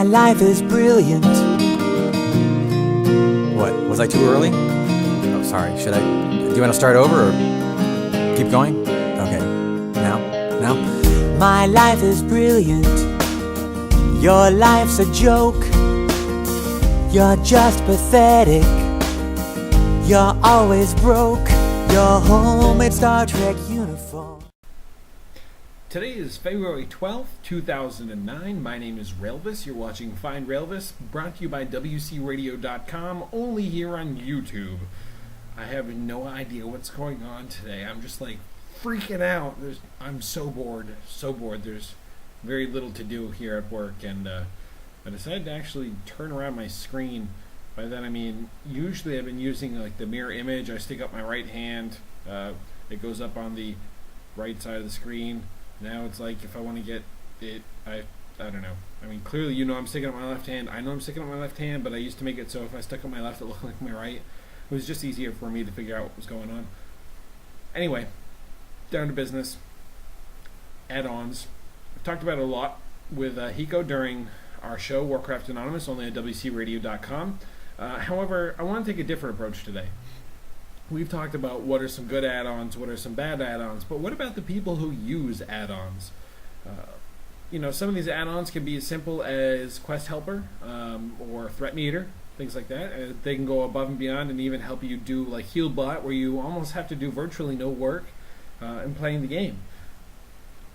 life is brilliant. What, was I too early? Oh, sorry, do you want to start over or keep going? Okay, now? My life is brilliant. Your life's a joke. You're just pathetic. You're always broke. Your homemade Star Trek uniform. Today is February 12th, 2009. My name is Railvas. You're watching Find Railvas, brought to you by WCRadio.com, only here on YouTube. I have no idea what's going on today. I'm just like freaking out. I'm so bored. There's very little to do here at work, and I decided to actually turn around my screen. By that I mean, usually I've been using like the mirror image. I stick up my right hand. It goes up on the right side of the screen. Now it's like if I want to get it, I don't know. I mean, clearly you know I'm sticking up my left hand. I know I'm sticking up my left hand, but I used to make it so if I stuck up my left, it looked like my right. It was just easier for me to figure out what was going on. Anyway, down to business. Add-ons. I've talked about it a lot with Hiko during our show, Warcraft Anonymous, only at WCRadio.com. However, I want to take a different approach today. We've talked about what are some good add-ons, what are some bad add-ons, but what about the people who use add-ons? Some of these add-ons can be as simple as Quest Helper or Threat Meter, things like that. They can go above and beyond and even help you do like Heal Bot, where you almost have to do virtually no work in playing the game.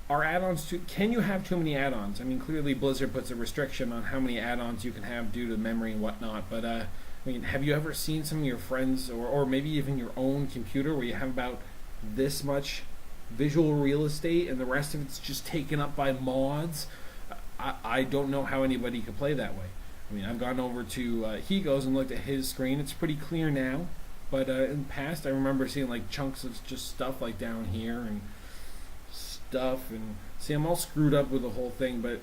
Are add-ons can you have too many add-ons? I mean, clearly Blizzard puts a restriction on how many add-ons you can have due to memory and whatnot, but I mean, have you ever seen some of your friends or maybe even your own computer where you have about this much visual real estate and the rest of it's just taken up by mods? I don't know how anybody could play that way. I mean, I've gone over to Hiko's and looked at his screen. It's pretty clear now, but in the past I remember seeing like chunks of just stuff like down here and stuff, and see, I'm all screwed up with the whole thing, but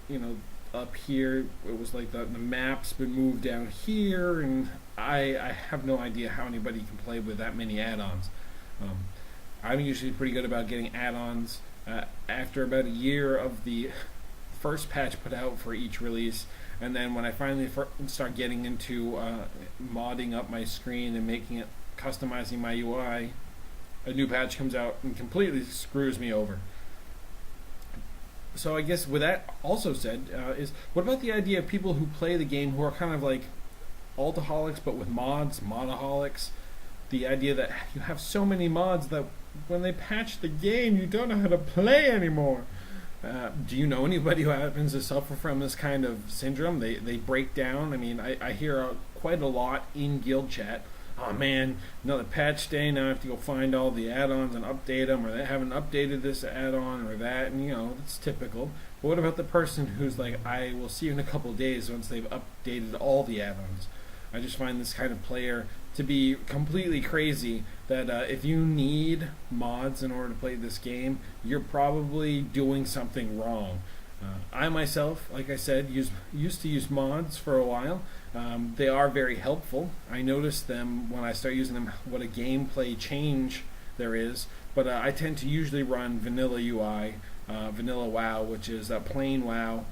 up here it was like the map's been moved down here, and I have no idea how anybody can play with that many add-ons. I'm usually pretty good about getting add-ons after about a year of the first patch put out for each release, and then when I finally start getting into modding up my screen and customizing my UI, a new patch comes out and completely screws me over. So I guess with that also said, is what about the idea of people who play the game who are kind of like altaholics but with mods, modaholics? The idea that you have so many mods that when they patch the game, you don't know how to play anymore. Do you know anybody who happens to suffer from this kind of syndrome? They break down. I mean, I hear quite a lot in guild chat. Oh man, another patch day, now I have to go find all the add-ons and update them, or they haven't updated this add-on or that, and that's typical. But what about the person who's like, I will see you in a couple of days once they've updated all the add-ons? I just find this kind of player to be completely crazy, that if you need mods in order to play this game, you're probably doing something wrong. I myself, like I said, used to use mods for a while. They are very helpful. I noticed them when I start using them, what a gameplay change there is. But I tend to usually run vanilla UI, vanilla WoW, which is a plain WoW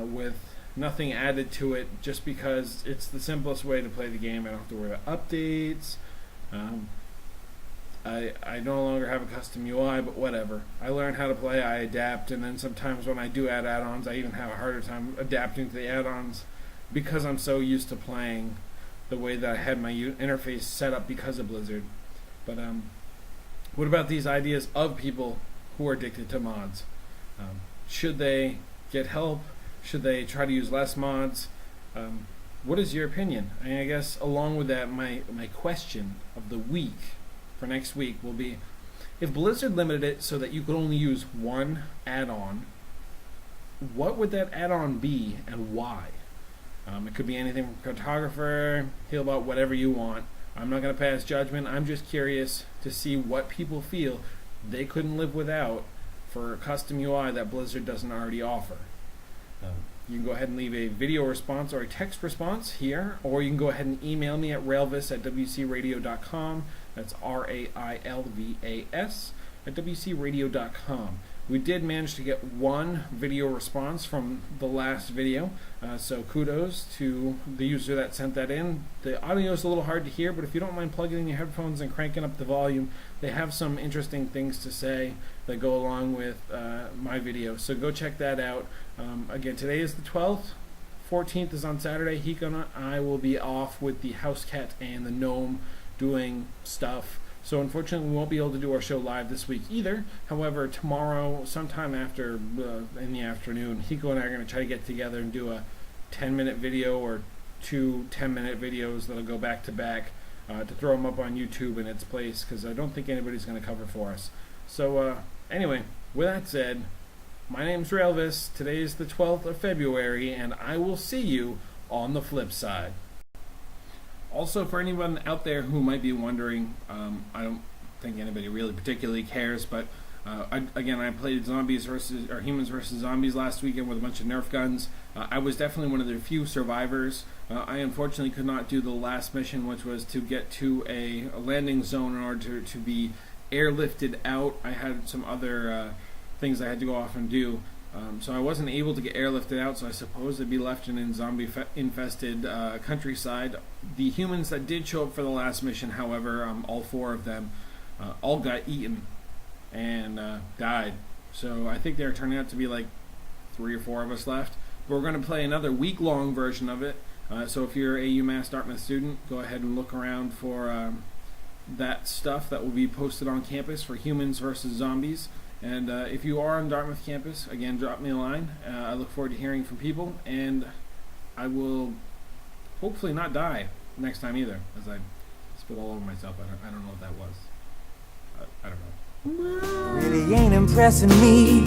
with nothing added to it, just because it's the simplest way to play the game. I don't have to worry about updates. I no longer have a custom UI, but whatever. I learn how to play, I adapt, and then sometimes when I do add add-ons, I even have a harder time adapting to the add-ons because I'm so used to playing the way that I had my interface set up because of Blizzard. But what about these ideas of people who are addicted to mods? Should they get help? Should they try to use less mods? What is your opinion? I guess along with that, my question of the week for next week will be, if Blizzard limited it so that you could only use one add-on, what would that add-on be and why? It could be anything from cartographer, Healbot, whatever you want. I'm not going to pass judgment. I'm just curious to see what people feel they couldn't live without for a custom UI that Blizzard doesn't already offer. You can go ahead and leave a video response or a text response here, or you can go ahead and email me at railvas@wcradio.com. That's RAILVAS at WCRadio.com. We did manage to get one video response from the last video, so kudos to the user that sent that in. The audio is a little hard to hear, but if you don't mind plugging in your headphones and cranking up the volume, they have some interesting things to say that go along with my video, so go check that out. Again, today is the 12th. 14th is on Saturday. Hiko and I will be off with the house cat and the gnome doing stuff. So unfortunately, we won't be able to do our show live this week either. However, tomorrow, sometime after in the afternoon, Hiko and I are going to try to get together and do a 10-minute video or two 10-minute videos that'll go back to back to throw them up on YouTube in its place, because I don't think anybody's going to cover for us. So anyway, with that said, my name's Railvas. Today is the 12th of February, and I will see you on the flip side. Also, for anyone out there who might be wondering, I don't think anybody really particularly cares, but I played humans versus zombies last weekend with a bunch of Nerf guns. I was definitely one of the few survivors. I unfortunately could not do the last mission, which was to get to a landing zone in order to be airlifted out. I had some other things I had to go off and do. So I wasn't able to get airlifted out, so I suppose I'd be left in zombie-infested countryside. The humans that did show up for the last mission, however, all 4 of them, all got eaten and died. So I think they're turning out to be like 3 or 4 of us left. But we're going to play another week-long version of it. So if you're a UMass Dartmouth student, go ahead and look around for that stuff that will be posted on campus for humans versus zombies. And if you are on Dartmouth campus, again, drop me a line. I look forward to hearing from people, and I will hopefully not die next time either, as I spit all over myself. I don't know what that was. I don't know. Really ain't impressing me.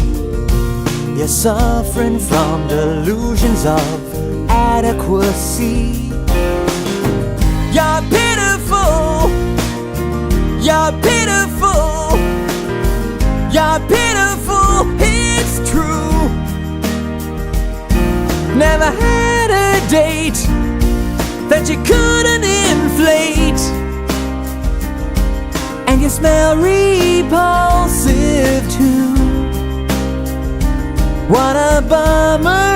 You're suffering from delusions of adequacy. You're pitiful. You're pitiful. You're pitiful, it's true. Never had a date that you couldn't inflate. And you smell repulsive too. What a bummer.